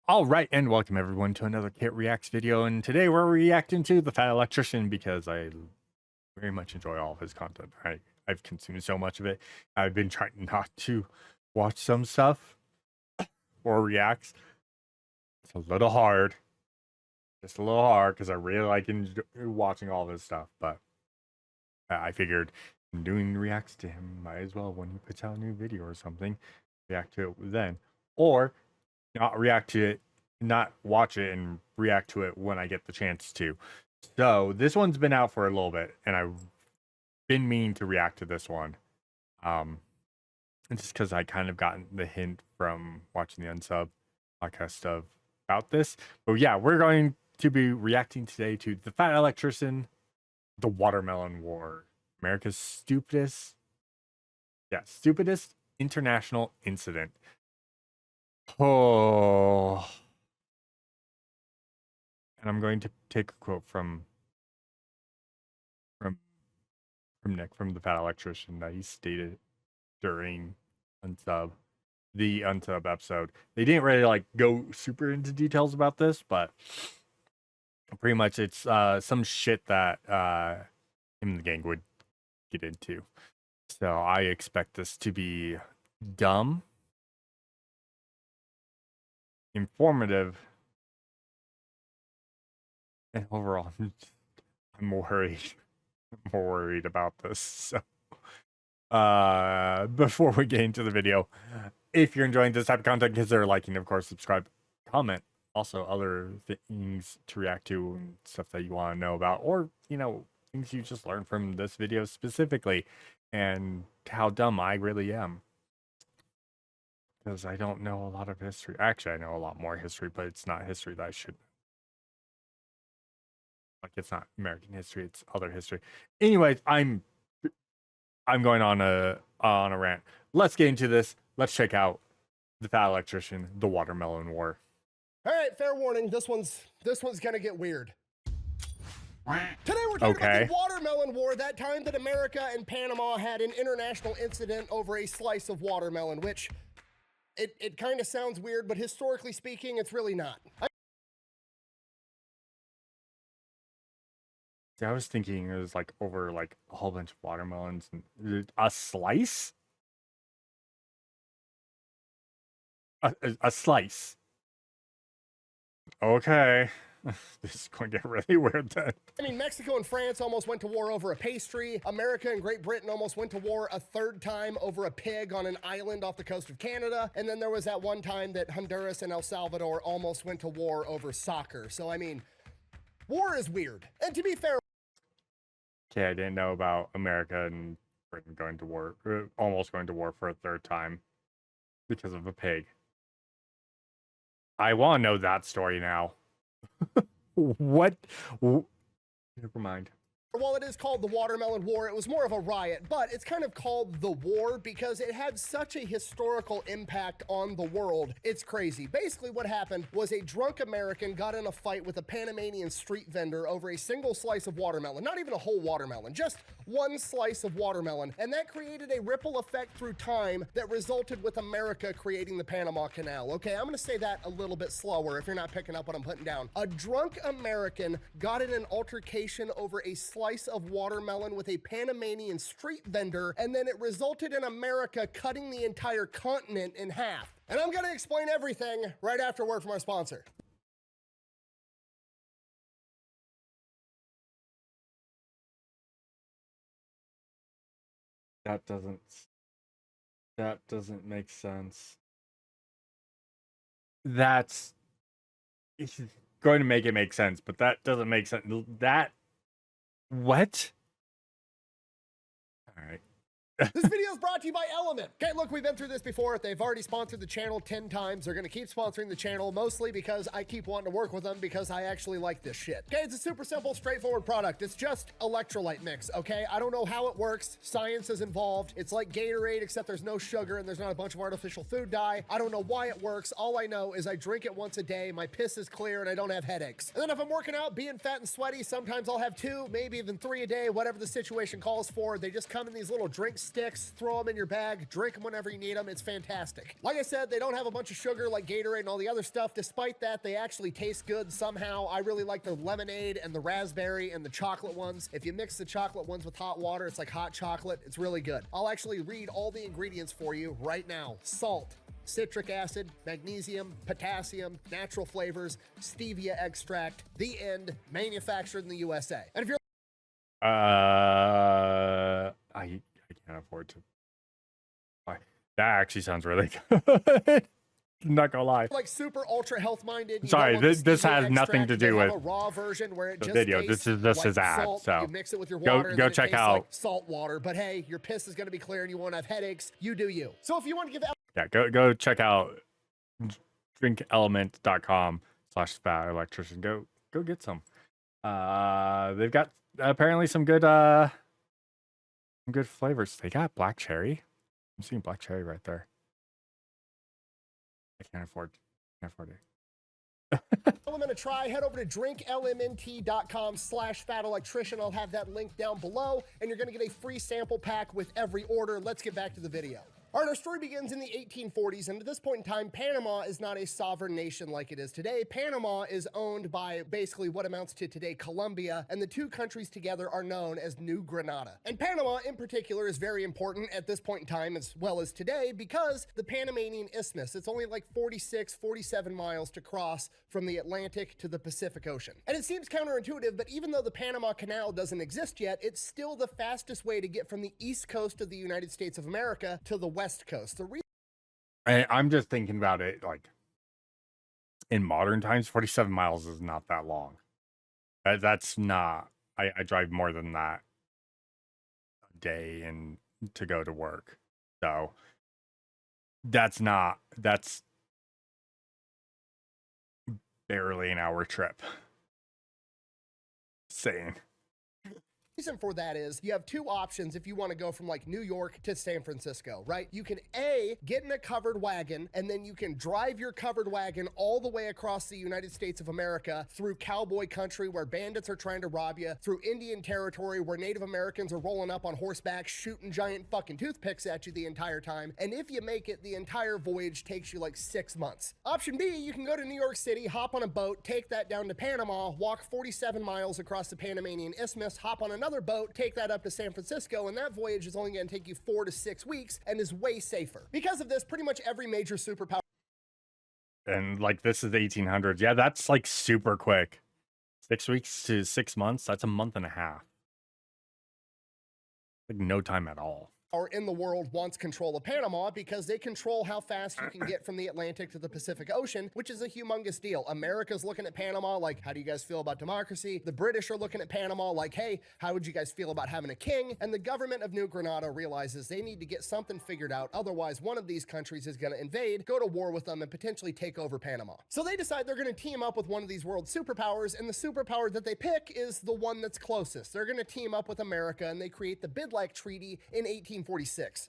All right, and welcome everyone to another Kit Reacts video. And today we're reacting to the Fat Electrician because I very much enjoy all of his content. I've consumed so much of it. I've been trying not to watch some stuff or reacts. It's a little hard, just a little hard because I really like watching all of his stuff. But I figured doing reacts to him, might as well when he puts out a new video or something, react to it then, or not react to it, not watch it and react to it when I get the chance to. So this one's been out for a little bit, and I've been meaning to react to this one. Just because I kind of gotten the hint from watching the Unsub podcast about this. But yeah, we're going to be reacting today to the Fat Electrician, the Watermelon War, America's stupidest international incident. Oh, and I'm going to take a quote from Nick from the Fat Electrician that he stated during the Unsub episode. They didn't really go super into details about this, but pretty much it's some shit that him and the gang would get into. So I expect this to be dumb, informative, and overall I'm more worried about this. So before we get into the video, if you're enjoying this type of content, consider liking, of course, subscribe, comment, also other things to react to and stuff that you want to know about, or things you just learned from this video specifically, and how dumb I really am. Because I don't know a lot of history. Actually, I know a lot more history, but it's not history that I should. It's not American history; it's other history. Anyways, I'm going on a rant. Let's get into this. Let's check out the Fat Electrician, the Watermelon War. All right, fair warning. This one's gonna get weird. Today we're talking about the Watermelon War, that time that America and Panama had an international incident over a slice of watermelon, which it kind of sounds weird, but historically speaking, it's really not. I was thinking it was over a whole bunch of watermelons and a slice? A slice. Okay. This is going to get really weird then. I mean, Mexico and France almost went to war over a pastry. America and Great Britain almost went to war a third time over a pig on an island off the coast of Canada. And then there was that one time that Honduras and El Salvador almost went to war over soccer. So, I mean, war is weird. And to be fair... Okay, I didn't know about America and Britain going to war, almost going to war for a third time because of a pig. I want to know that story now. What? Never mind. While it is called the Watermelon War, it was more of a riot, but it's kind of called the war because it had such a historical impact on the world. It's crazy. Basically what happened was a drunk American got in a fight with a Panamanian street vendor over a single slice of watermelon, not even a whole watermelon, just one slice of watermelon, and that created a ripple effect through time that resulted with America creating the Panama Canal. Okay, I'm gonna say that a little bit slower if you're not picking up what I'm putting down. A drunk American got in an altercation over a slice of watermelon with a Panamanian street vendor, and then it resulted in America cutting the entire continent in half. And I'm gonna explain everything right after a word from our sponsor. That doesn't make sense. That's going to make it make sense, but that doesn't make sense. What? All right. This video is brought to you by Element. Okay, look, we've been through this before. They've already sponsored the channel 10 times. They're going to keep sponsoring the channel, mostly because I keep wanting to work with them because I actually like this shit. Okay, it's a super simple, straightforward product. It's just electrolyte mix, okay? I don't know how it works. Science is involved. It's like Gatorade, except there's no sugar and there's not a bunch of artificial food dye. I don't know why it works. All I know is I drink it once a day, my piss is clear, and I don't have headaches. And then if I'm working out, being fat and sweaty, sometimes I'll have 2, maybe even 3 a day, whatever the situation calls for. They just come in these little drink sticks, throw them in your bag, drink them whenever you need them. It's fantastic. Like I said, they don't have a bunch of sugar like Gatorade and all the other stuff. Despite that, they actually taste good somehow. I really like the lemonade and the raspberry and the chocolate ones. If you mix the chocolate ones with hot water, it's like hot chocolate. It's really good. I'll actually read all the ingredients for you right now. Salt, citric acid, magnesium, potassium, natural flavors, stevia extract, the end, manufactured in the USA. And if you're I can't afford to buy. That actually sounds really good. Not gonna lie. like super ultra health minded, Sorry, this has nothing to do with a raw version where it the just video. tastes This is like his ad. salt. So you mix it with your water. go and check it tastes out like salt water. But hey, your piss is gonna be clear and you won't have headaches. You do you. So if you want to give go check out drinkelement.com/Fat Electrician. Go get some. They've got apparently some good flavors. They got black cherry. I'm seeing black cherry right there. I can't afford it. Element a try, head over to drinklmnt.com/Fat Electrician. I'll have that link down below, and you're going to get a free sample pack with every order. Let's get back to the video. All right, our story begins in the 1840s, and at this point in time, Panama is not a sovereign nation like it is today. Panama is owned by basically what amounts to today Colombia, and the two countries together are known as New Granada. And Panama, in particular, is very important at this point in time as well as today because the Panamanian Isthmus, it's only like 46, 47 miles to cross from the Atlantic to the Pacific Ocean. And it seems counterintuitive, but even though the Panama Canal doesn't exist yet, it's still the fastest way to get from the east coast of the United States of America to the west coast. I'm just thinking about it like in modern times, 47 miles is not that long. That's not. I drive more than that a day and to go to work, so that's barely an hour trip. Saying. Reason for that is you have two options if you want to go from like New York to San Francisco, right? You can A, get in a covered wagon, and then you can drive your covered wagon all the way across the United States of America through cowboy country where bandits are trying to rob you, through Indian territory where Native Americans are rolling up on horseback shooting giant fucking toothpicks at you the entire time. And if you make it, the entire voyage takes you like 6 months. Option B, you can go to New York City, hop on a boat, take that down to Panama, walk 47 miles across the Panamanian Isthmus, hop on another boat, take that up to San Francisco, and that voyage is only going to take you 4 to 6 weeks and is way safer. Because of this, pretty much every major superpower. And like this is the 1800s. Yeah, that's like super quick. 6 weeks to 6 months. That's a month and a half. Like no time at all. In the world wants control of Panama because they control how fast you can get from the Atlantic to the Pacific Ocean, which is a humongous deal. America's looking at Panama like, how do you guys feel about democracy? The British are looking at Panama like, hey, how would you guys feel about having a king? And the government of New Granada realizes they need to get something figured out. Otherwise, one of these countries is going to invade, go to war with them, and potentially take over Panama. So they decide they're going to team up with one of these world superpowers, and the superpower that they pick is the one that's closest. They're going to team up with America, and they create the Bidlack Treaty in 1846.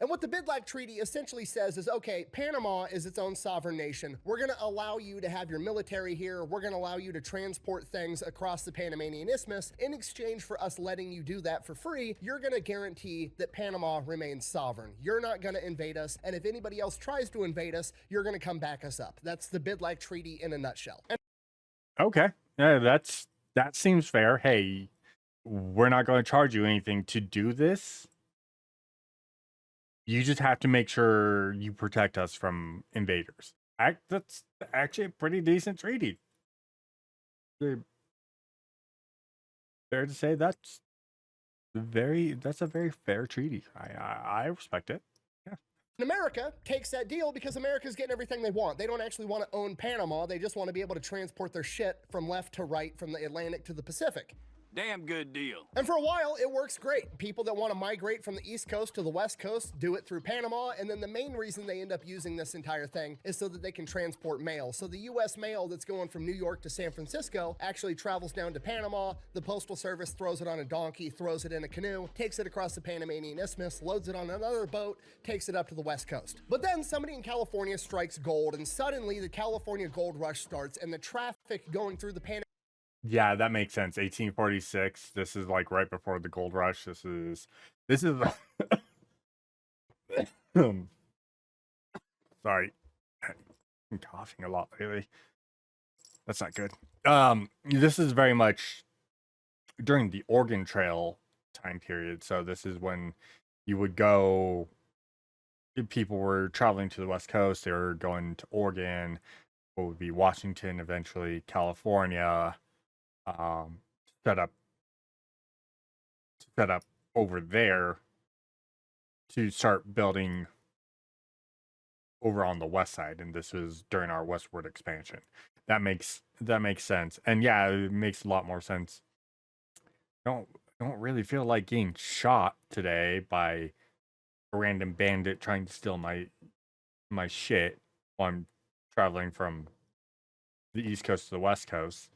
And what the Bidlack Treaty essentially says is, okay, Panama is its own sovereign nation. We're going to allow you to have your military here. We're going to allow you to transport things across the Panamanian Isthmus. In exchange for us letting you do that for free, you're going to guarantee that Panama remains sovereign. You're not going to invade us. And if anybody else tries to invade us, you're going to come back us up. That's the Bidlack Treaty in a nutshell. Okay. Yeah, that seems fair. Hey, we're not going to charge you anything to do this. You just have to make sure you protect us from invaders. That's actually a pretty decent treaty. Fair to say that's a very fair treaty. I respect it. Yeah. And America takes that deal because America's getting everything they want. They don't actually want to own Panama. They just want to be able to transport their shit from left to right, from the Atlantic to the Pacific. Damn good deal. And for a while, it works great. People that want to migrate from the East Coast to the West Coast do it through Panama, and then the main reason they end up using this entire thing is so that they can transport mail. So the U.S. mail that's going from New York to San Francisco actually travels down to Panama. The Postal Service throws it on a donkey, throws it in a canoe, takes it across the Panamanian Isthmus, loads it on another boat, takes it up to the West Coast. But then somebody in California strikes gold, and suddenly the California gold rush starts, and the traffic going through the Panama. Yeah, that makes sense. 1846. This is like right before the gold rush. This is Sorry, I'm coughing a lot lately. That's not good. This is very much during the Oregon Trail time period. So this is when you would go. People were traveling to the West Coast. They were going to Oregon, what would be Washington, eventually California. Um, set up set up over there to start building over on the west side, and this was during our westward expansion. That makes sense, and yeah, it makes a lot more sense. Don't don't really feel like getting shot today by a random bandit trying to steal my shit while I'm traveling from the east coast to the west coast.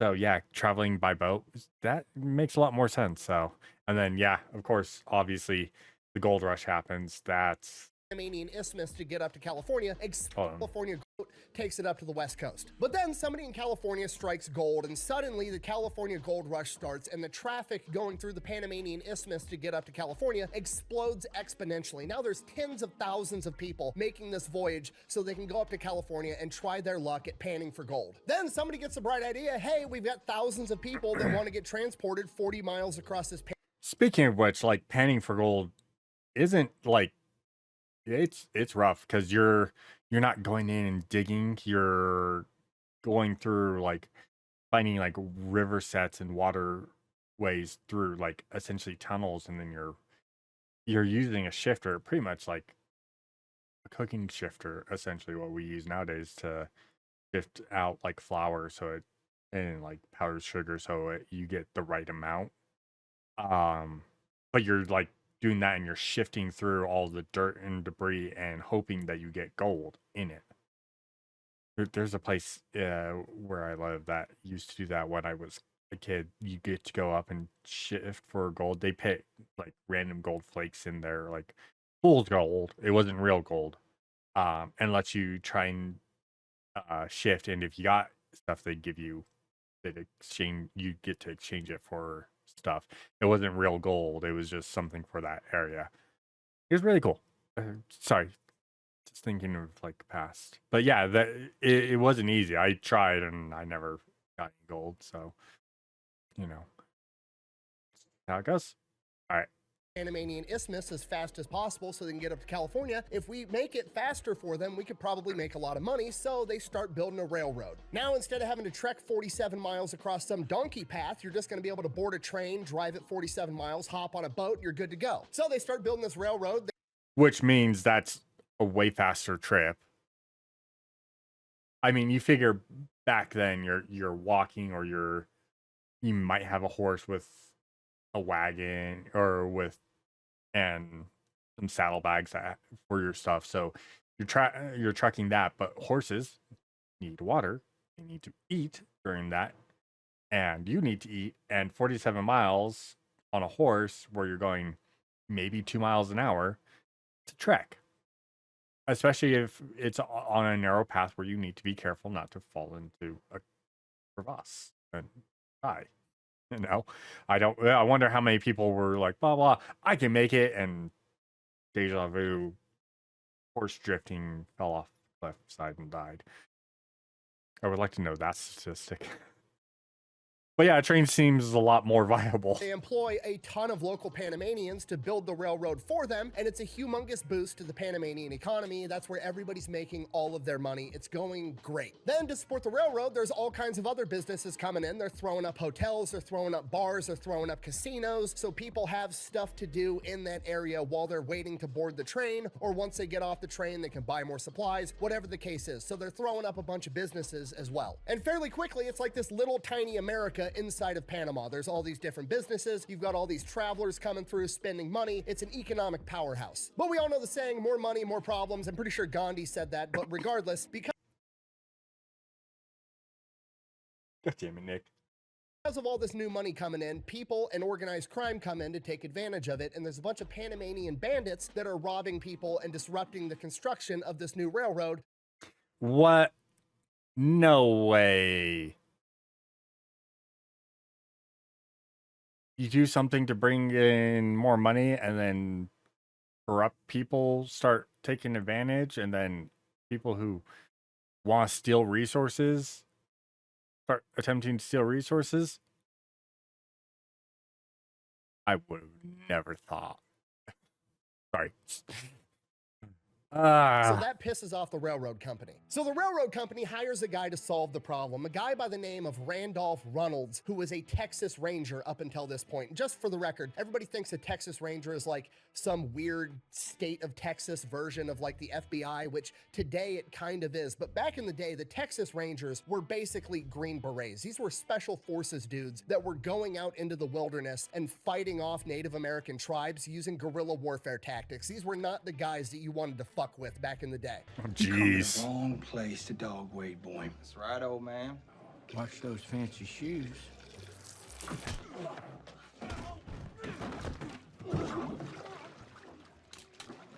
So yeah, traveling by boat, that makes a lot more sense. So, and then yeah, of course, obviously, the gold rush happens. That's Panamanian Isthmus to get up to California. hold on. California gold takes it up to the West Coast. But then somebody in California strikes gold, and suddenly the California gold rush starts, and the traffic going through the Panamanian Isthmus to get up to California explodes exponentially. Now there's tens of thousands of people making this voyage so they can go up to California and try their luck at panning for gold. Then somebody gets a bright idea. Hey, we've got thousands of people that want to get transported 40 miles across this Speaking of which, like panning for gold isn't like it's rough because you're not going in and digging. You're going through like finding like river sets and waterways through like essentially tunnels, and then you're using a shifter, pretty much like a cooking shifter, essentially what we use nowadays to shift out like flour so it and like powdered sugar so you get the right amount. But you're like doing that and you're shifting through all the dirt and debris and hoping that you get gold in it. There's a place where I live that used to do that when I was a kid. You get to go up and shift for gold. They put like random gold flakes in there, like fool's gold. It wasn't real gold. And lets you try and shift. And if you got stuff, they give you that exchange. You get to exchange it for stuff. It wasn't real gold. It was just something for that area. It was really cool. Sorry, just thinking of like past, but yeah, that it wasn't easy. I tried and I never got any gold. So you know how it goes. All right. Panamanian Isthmus as fast as possible so they can get up to California. If we make it faster for them, we could probably make a lot of money, so they start building a railroad. Now, instead of having to trek 47 miles across some donkey path, you're just going to be able to board a train, drive it 47 miles, hop on a boat, you're good to go. So they start building this railroad. Which means that's a way faster trip. I mean, you figure back then you're walking or you might have a horse with a wagon or with and some saddlebags for your stuff. So you're trucking that, but horses need water. They need to eat during that, and you need to eat. And 47 miles on a horse, where you're going maybe 2 miles an hour, to trek. Especially if it's on a narrow path where you need to be careful not to fall into a crevasse and die. You know, I wonder how many people were like, blah blah, I can make it, and deja vu, horse drifting, fell off the cliff side and died. I would like to know that statistic. But yeah, a train seems a lot more viable. They employ a ton of local Panamanians to build the railroad for them, and it's a humongous boost to the Panamanian economy. That's where everybody's making all of their money. It's going great. Then to support the railroad, there's all kinds of other businesses coming in. They're throwing up hotels, they're throwing up bars, they're throwing up casinos, so people have stuff to do in that area while they're waiting to board the train, or once they get off the train, they can buy more supplies, whatever the case is. So they're throwing up a bunch of businesses as well. And fairly quickly, it's like this little tiny America inside of Panama. There's all these different businesses. You've got all these travelers coming through, spending money. It's an economic powerhouse. But we all know the saying, more money, more problems. I'm pretty sure Gandhi said that, but regardless, because God damn it, Nick. of all this new money coming in, people and organized crime come in to take advantage of it, and there's a bunch of Panamanian bandits that are robbing people and disrupting the construction of this new railroad. What? No way. You do something to bring in more money, and then corrupt people start taking advantage, and then people who want to steal resources start attempting to steal resources. I would have never thought. Sorry. So that pisses off the railroad company. So the railroad company hires a guy to solve the problem, a guy by the name of Randolph Runnels, who was a Texas Ranger up until this point. Just for the record, everybody thinks a Texas Ranger is like some weird state of Texas version of like the FBI, which today it kind of is. But back in the day, the Texas Rangers were basically Green Berets. These were special forces dudes that were going out into the wilderness and fighting off Native American tribes using guerrilla warfare tactics. These were not the guys that you wanted to fuck with back in the day. Oh, jeez. Wrong place to dog wade, boy. That's right, old man. Watch those fancy shoes.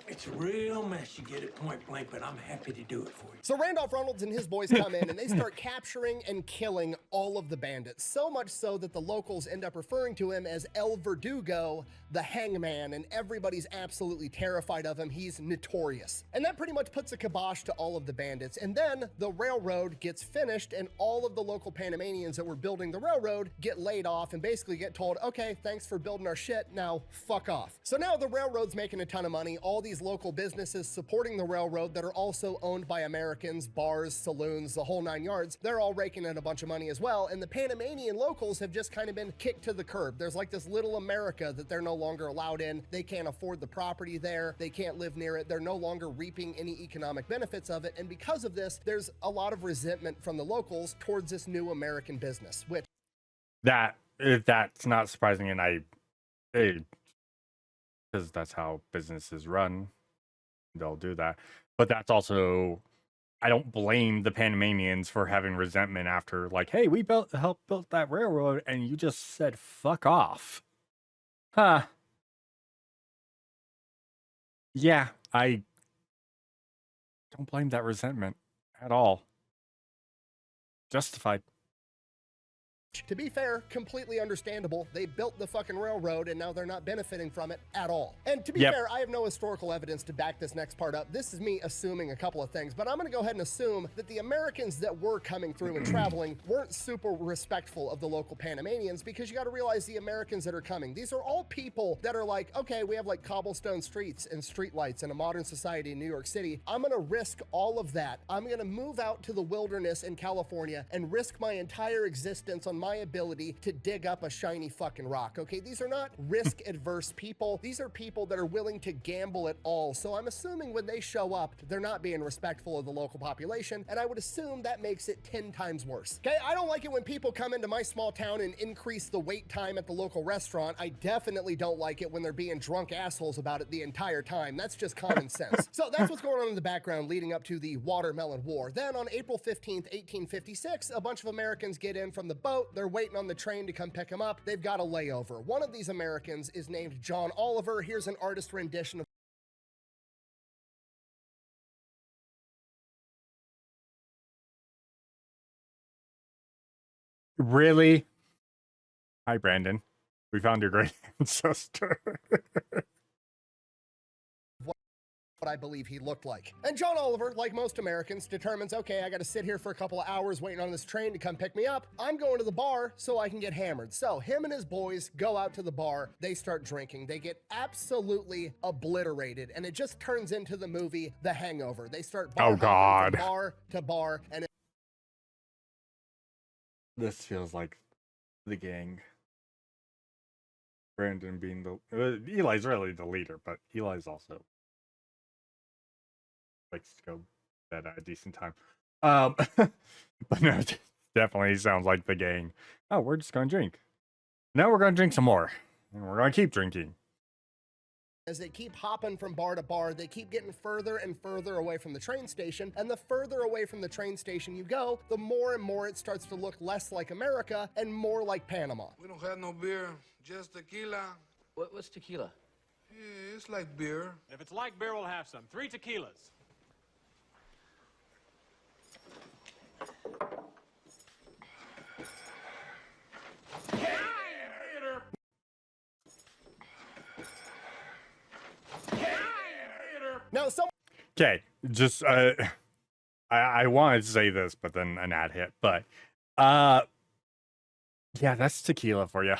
It's a real mess. You get it point blank, but I'm happy to do it for you. So Randolph Reynolds and his boys come in and they start capturing and killing all of the bandits. So much so that the locals end up referring to him as El Verdugo, the hangman, and everybody's absolutely terrified of him. He's notorious. And that pretty much puts a kibosh to all of the bandits. And then the railroad gets finished and all of the local Panamanians that were building the railroad get laid off and basically get told, okay, thanks for building our shit, now fuck off. So now the railroad's making a ton of money. All these local businesses supporting the railroad that are also owned by Americans, bars, saloons, the whole 9 yards, they're all raking in a bunch of money as well. And the Panamanian locals have just kind of been kicked to the curb. There's like this little America that they're no longer allowed in. They can't afford the property there. They can't live near it. They're no longer reaping any economic benefits of it. And because of this, there's a lot of resentment from the locals towards this new American business, which that's not surprising, and because that's how businesses run. They'll do that. But that's also, I don't blame the Panamanians for having resentment after, like, hey, we helped build that railroad and you just said fuck off. Huh. Yeah, I don't blame that resentment at all. Justified. to be fair, completely understandable. They built the fucking railroad and now they're not benefiting from it at all. And to be fair, I have no historical evidence to back this next part up. This is me assuming a couple of things, but I'm gonna go ahead and assume that the Americans that were coming through and traveling weren't super respectful of the local Panamanians, because you gotta realize the Americans that are coming, these are all people that are like, okay, we have like cobblestone streets and streetlights in a modern society in New York City. I'm gonna risk all of that. I'm gonna move out to the wilderness in California and risk my entire existence on my ability to dig up a shiny fucking rock, okay? These are not risk-adverse people. These are people that are willing to gamble at all. So I'm assuming when they show up, they're not being respectful of the local population, and I would assume that makes it 10 times worse. Okay, I don't like it when people come into my small town and increase the wait time at the local restaurant. I definitely don't like it when they're being drunk assholes about it the entire time. That's just common sense. So that's what's going on in the background leading up to the Watermelon War. Then on April 15th, 1856, a bunch of Americans get in from the boat. They're waiting on the train to come pick them up. They've got a layover. One of these Americans is named John Oliver. Here's an artist rendition of Really? Hi, Brandon. We found your great ancestor. what I believe he looked like. And John Oliver, like most Americans, determines, okay, I got to sit here for a couple of hours waiting on this train to come pick me up. I'm going to the bar so I can get hammered. So him and his boys go out to the bar. They start drinking. They get absolutely obliterated. And it just turns into the movie The Hangover. They start bar hopping from bar to bar. And this feels like the gang. Brandon being the... Eli's really the leader, but Eli's also likes to go to bed at a decent time. But no, it definitely sounds like the gang. Oh, we're just going to drink. Now we're going to drink some more. And we're going to keep drinking. as they keep hopping from bar to bar, they keep getting further and further away from the train station. And the further away from the train station you go, the more and more it starts to look less like America and more like Panama. We don't have no beer, just tequila. What's tequila? Yeah, it's like beer. If it's like beer, we'll have some. 3 tequilas. Now, Okay, just I wanted to say this, but then an ad hit. But yeah, that's tequila for you.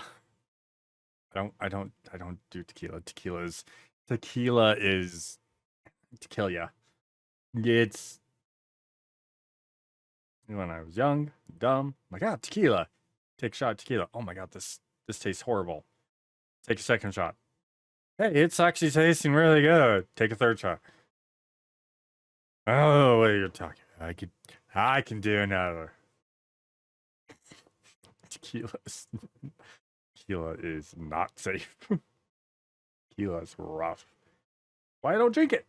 I don't do tequila. Tequila is to kill ya. It's when I was young, dumb. My God, tequila. Take a shot of tequila. Oh my God, this tastes horrible. Take a second shot. Hey, it's actually tasting really good. Take a third shot. Oh, what are you talking about? I can do another. Tequila is not safe. Tequila is rough. Why don't drink it?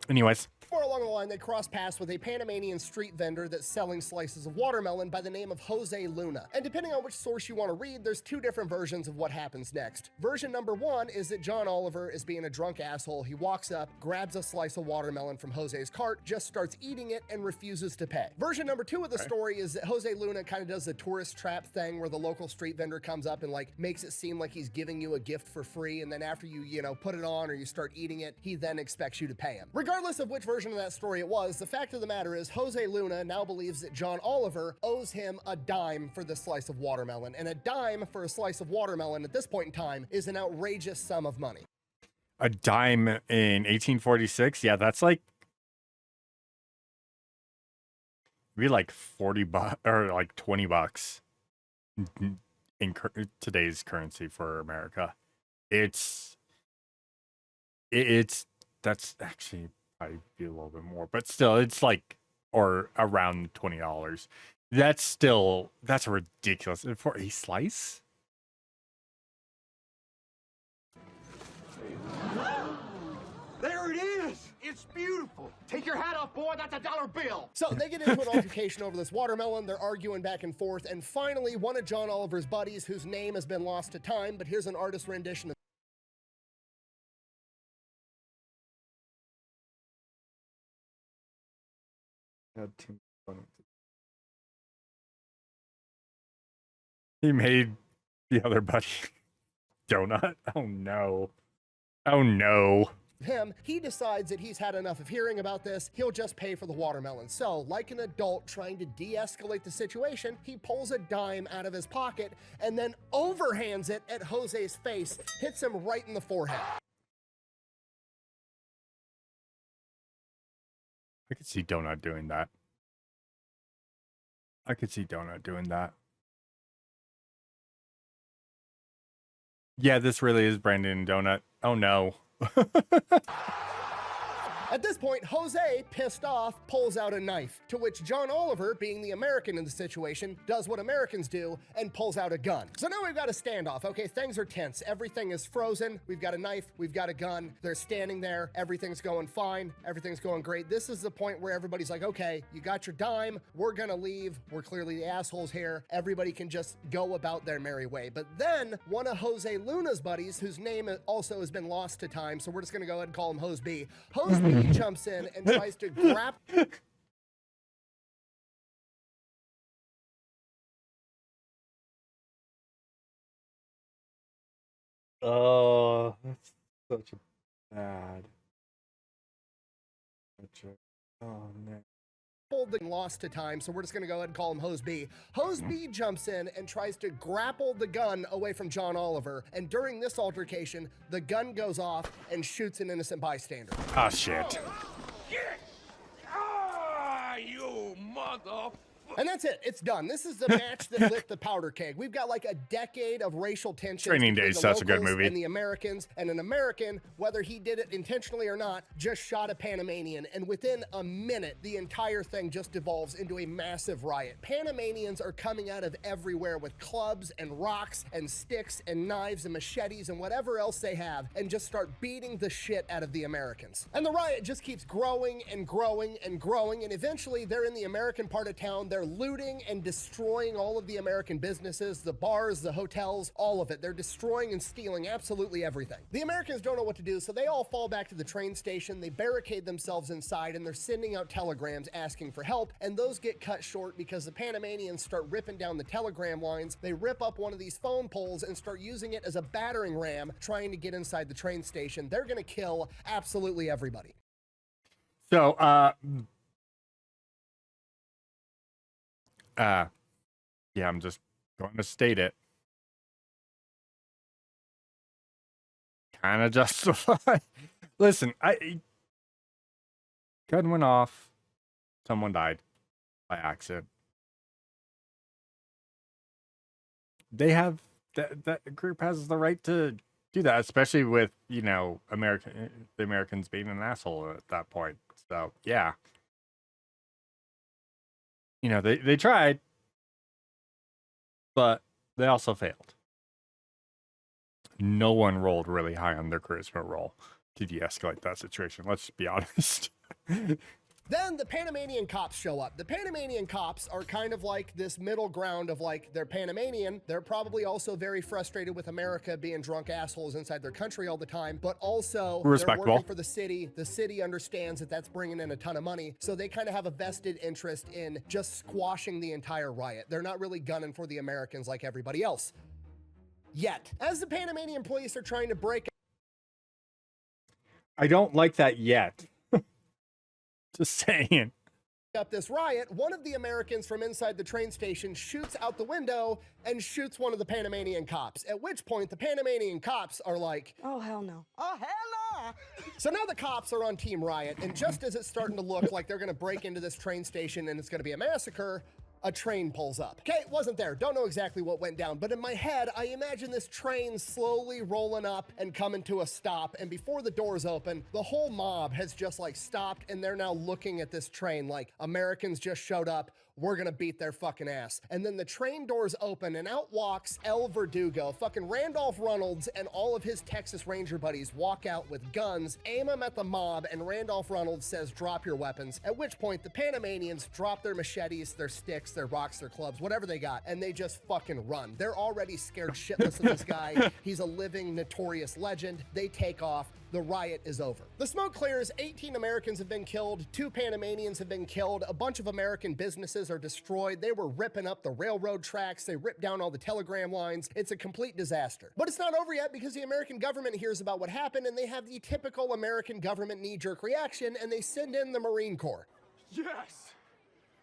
Anyways. Far along the line, they cross paths with a Panamanian street vendor that's selling slices of watermelon by the name of Jose Luna. And depending on which source you want to read, there's two different versions of what happens next. Version number one is that John Oliver is being a drunk asshole. He walks up, grabs a slice of watermelon from Jose's cart, just starts eating it, and refuses to pay. Version number two of the story is that Jose Luna kind of does the tourist trap thing where the local street vendor comes up and like makes it seem like he's giving you a gift for free, and then after you put it on or you start eating it, he then expects you to pay him. Regardless of which version of that story it was, the fact of the matter is Jose Luna now believes that John Oliver owes him a dime for this slice of watermelon, and a dime for a slice of watermelon at this point in time is an outrageous sum of money. A dime in 1846? Yeah, that's like maybe like 40 bucks or like 20 bucks in today's currency for America. It's that's actually probably be a little bit more, but still it's like or around $20. That's ridiculous for a slice. There it is! It's beautiful! Take your hat off, boy, that's a dollar bill! So they get into an altercation over this watermelon, they're arguing back and forth, and finally one of John Oliver's buddies, whose name has been lost to time, but here's an artist rendition of He made the other buddy donut. Oh no. Oh no. him. He decides that he's had enough of hearing about this. He'll just pay for the watermelon. So, like an adult trying to de-escalate the situation, he pulls a dime out of his pocket and then overhands it at Jose's face, hits him right in the forehead. I could see Donut doing that. I could see Donut doing that. Yeah, this really is Brandon Donut. Oh no. At this point, Jose, pissed off, pulls out a knife, to which John Oliver, being the American in the situation, does what Americans do and pulls out a gun. So now we've got a standoff, okay? Things are tense. Everything is frozen. We've got a knife. We've got a gun. They're standing there. Everything's going fine. Everything's going great. This is the point where everybody's like, okay, you got your dime. We're gonna leave. We're clearly the assholes here. Everybody can just go about their merry way. But then one of Jose Luna's buddies, whose name also has been lost to time, so we're just gonna go ahead and call him Hose B. Hose B jumps in and tries to grab. Oh, that's such a bad. Oh no. Lost to time, so we're just gonna go ahead and call him Hose B. Hose B jumps in and tries to grapple the gun away from John Oliver, and during this altercation, the gun goes off and shoots an innocent bystander. Oh shit. Ah, you mother... And that's it. It's done. This is the match that lit the powder keg. We've got like a decade of racial tension. Training Day is such a good movie. And the Americans, and an American, whether he did it intentionally or not, just shot a Panamanian. And within a minute, the entire thing just devolves into a massive riot. Panamanians are coming out of everywhere with clubs and rocks and sticks and knives and machetes and whatever else they have, and just start beating the shit out of the Americans. And the riot just keeps growing and growing and growing. And eventually, they're in the American part of town. They're looting and destroying all of the American businesses, the bars, the hotels, all of it. They're destroying and stealing absolutely everything. The Americans don't know what to do, so they all fall back to the train station. They barricade themselves inside, and they're sending out telegrams asking for help, and those get cut short because the Panamanians start ripping down the telegram lines. They rip up one of these phone poles and start using it as a battering ram, trying to get inside the train station. They're gonna kill absolutely everybody. So, yeah, I'm just going to state it. Kind of justified. Listen, gun went off. Someone died by accident. They have that group has the right to do that, especially with, you know, the Americans being an asshole at that point. So yeah, you know, they tried, but they also failed. No one rolled really high on their charisma roll to de-escalate that situation. Let's be honest. Then the Panamanian cops show up. The Panamanian cops are kind of like this middle ground of like, they're Panamanian. They're probably also very frustrated with America being drunk assholes inside their country all the time, but also they're working for the city. The city understands that that's bringing in a ton of money. So they kind of have a vested interest in just squashing the entire riot. They're not really gunning for the Americans like everybody else. Yet, as the Panamanian police are trying to break I don't like that yet. Just saying. up this riot, one of the Americans from inside the train station shoots out the window and shoots one of the Panamanian cops, at which point the Panamanian cops are like, oh, hell no. oh, hell no. So now the cops are on Team Riot, and just as it's starting to look like they're gonna break into this train station and it's gonna be a massacre, a train pulls up. Okay, it wasn't there. Don't know exactly what went down, but in my head, I imagine this train slowly rolling up and coming to a stop, and before the doors open, the whole mob has just like stopped, and they're now looking at this train like Americans just showed up. We're gonna beat their fucking ass. And then the train doors open, and out walks El Verdugo. Fucking Randolph Reynolds and all of his Texas Ranger buddies walk out with guns, aim them at the mob, and Randolph Reynolds says, drop your weapons. At which point, the Panamanians drop their machetes, their sticks, their rocks, their clubs, whatever they got, and they just fucking run. They're already scared shitless of this guy. He's a living, notorious legend. They take off. The riot is over. The smoke clears, 18 Americans have been killed, 2 Panamanians have been killed, a bunch of American businesses are destroyed, they were ripping up the railroad tracks, they ripped down all the telegram lines, it's a complete disaster. But it's not over yet because the American government hears about what happened and they have the typical American government knee-jerk reaction and they send in the Marine Corps. Yes!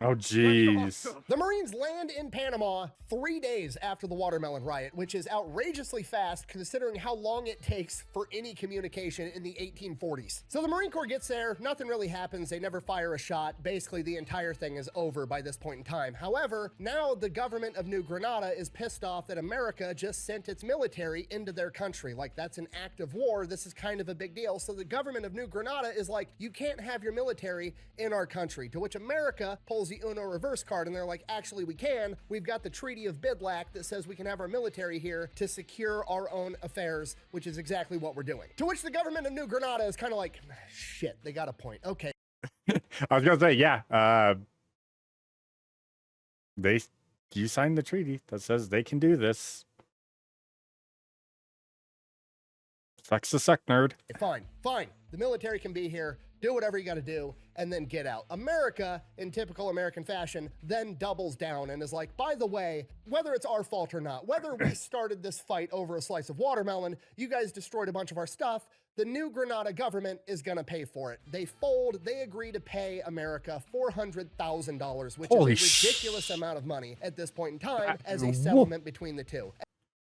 Oh, jeez. The Marines land in Panama 3 days after the watermelon riot, which is outrageously fast considering how long it takes for any communication in the 1840s. So the Marine Corps gets there, nothing really happens, they never fire a shot, basically the entire thing is over by this point in time. However, now the government of New Granada is pissed off that America just sent its military into their country. Like, that's an act of war, this is kind of a big deal. So the government of New Granada is like, you can't have your military in our country, to which America pulls the Uno reverse card and they're like, actually we can. We've got the Treaty of Bidlack that says we can have our military here to secure our own affairs, which is exactly what we're doing. To which the government of New Granada is kind of like, shit, they got a point. Okay. I was gonna say, yeah. You signed the treaty that says they can do this. Sucks to suck, nerd. Fine. The military can be here, do whatever you gotta do, and then get out. America, in typical American fashion, then doubles down and is like, by the way, whether it's our fault or not, whether we started this fight over a slice of watermelon, you guys destroyed a bunch of our stuff, the New Granada government is gonna pay for it. They fold, they agree to pay America $400,000, which Holy is a ridiculous amount of money at this point in time as a settlement between the two.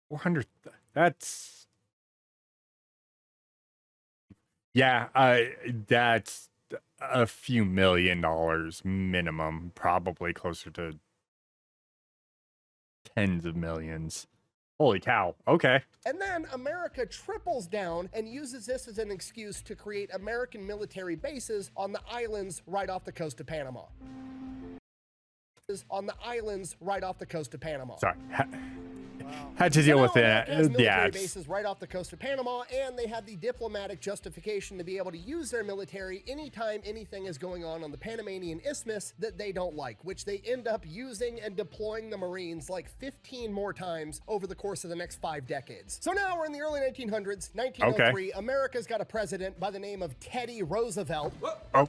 400. That's. Yeah, that's a few $1 million minimum, probably closer to tens of millions. Holy cow. Okay. And then America triples down and uses this as an excuse to create American military bases on the islands right off the coast of Panama. Sorry. Had to deal with that. Military bases right off the coast of Panama, and they have the diplomatic justification to be able to use their military anytime anything is going on the Panamanian Isthmus that they don't like, which they end up using and deploying the Marines like 15 more times over the course of the next 5 decades. So now we're in the early 1900s, 1903. Okay. America's got a president by the name of Teddy Roosevelt. Oh.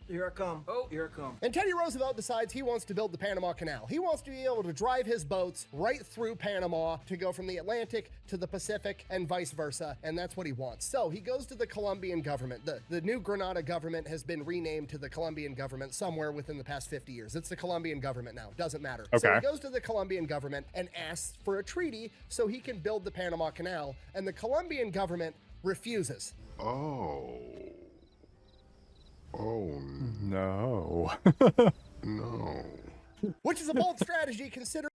Here I come. Oh, here I come. And Teddy Roosevelt decides he wants to build the Panama Canal. He wants to be able to drive his boats right through Panama to go from the Atlantic to the Pacific and vice versa, and that's what he wants. So he goes to the Colombian government. The New Granada government has been renamed to the Colombian government somewhere within the past 50 years. It's the Colombian government now. Doesn't matter. So Okay. he goes to the Colombian government and asks for a treaty so he can build the Panama Canal, and the Colombian government refuses. Oh. Oh, No. no. Which is a bold strategy considering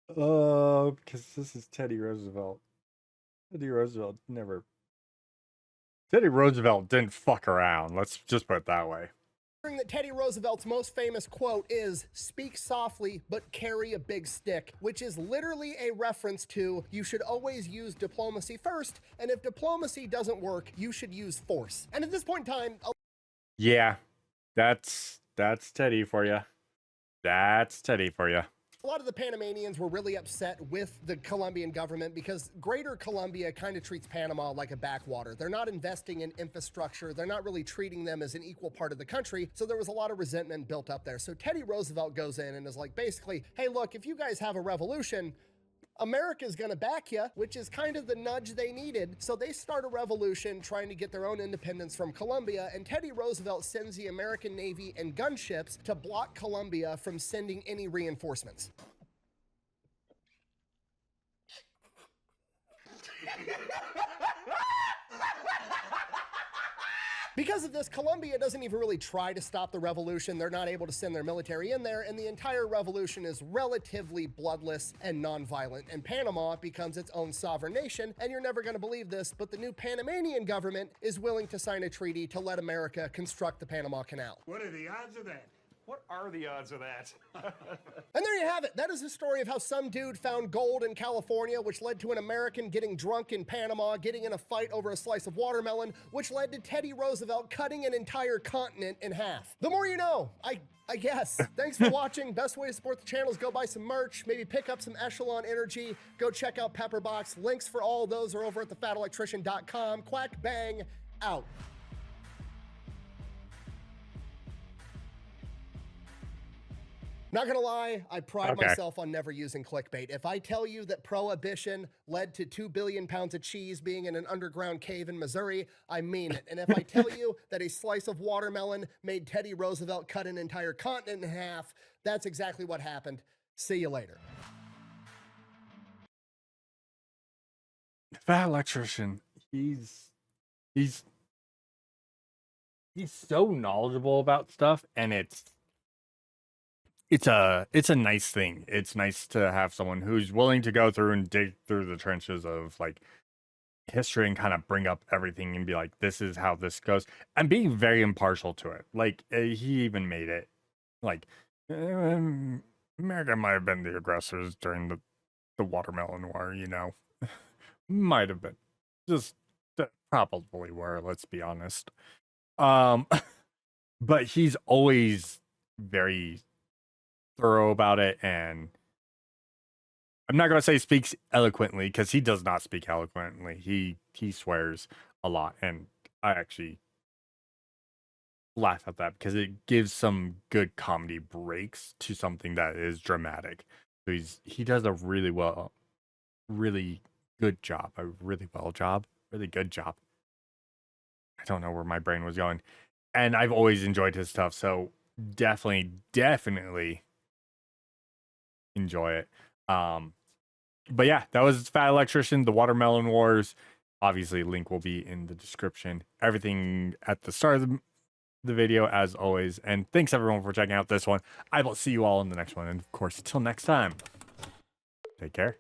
Because this is Teddy Roosevelt. Teddy Roosevelt didn't fuck around. Let's just put it that way. that Teddy Roosevelt's most famous quote is, "Speak softly, but carry a big stick," which is literally a reference to you should always use diplomacy first, and if diplomacy doesn't work, you should use force. And at this point in time, Yeah, that's Teddy for you. That's Teddy for you. a lot of the Panamanians were really upset with the Colombian government because Greater Colombia kind of treats Panama like a backwater. They're not investing in infrastructure. They're not really treating them as an equal part of the country. So there was a lot of resentment built up there. So Teddy Roosevelt goes in and is like, basically, hey, look, if you guys have a revolution, America's gonna back you, which is kind of the nudge they needed. So they start a revolution trying to get their own independence from Colombia, and Teddy Roosevelt sends the American Navy and gunships to block Colombia from sending any reinforcements. Because of this, Colombia doesn't even really try to stop the revolution. They're not able to send their military in there, and the entire revolution is relatively bloodless and nonviolent. And Panama becomes its own sovereign nation, and you're never going to believe this, but the new Panamanian government is willing to sign a treaty to let America construct the Panama Canal. What are the odds of that? What are the odds of that? And there you have it. That is the story of how some dude found gold in California, which led to an American getting drunk in Panama, getting in a fight over a slice of watermelon, which led to Teddy Roosevelt cutting an entire continent in half. The more you know, I guess. Thanks for watching. Best way to support the channel is go buy some merch, maybe pick up some Echelon Energy, go check out Pepperbox. Links for all of those are over at thefatelectrician.com. Quack bang, out. Not gonna lie, I pride myself on never using clickbait. If I tell you that prohibition led to 2 billion pounds of cheese being in an underground cave in Missouri, I mean it. And if I tell you that a slice of watermelon made Teddy Roosevelt cut an entire continent in half, that's exactly what happened. See you later. Fat Electrician, he's so knowledgeable about stuff, and it's a nice thing. It's nice to have someone who's willing to go through and dig through the trenches of like history and kind of bring up everything and be like, this is how this goes, and being very impartial to it. Like he even made it like America might have been the aggressors during the watermelon war, you know. Might have been. Just probably were, let's be honest. But he's always very thorough about it, and I'm not gonna say speaks eloquently, because he does not speak eloquently. He swears a lot, and I actually laugh at that because it gives some good comedy breaks to something that is dramatic. So he does a really good job. Really good job. I don't know where my brain was going. And I've always enjoyed his stuff, so definitely enjoy it. But yeah, that was Fat Electrician, the Watermelon Wars. Obviously, link will be in the description. Everything at the start of the video, as always. And thanks everyone for checking out this one. I will see you all in the next one. And of course, until next time, take care.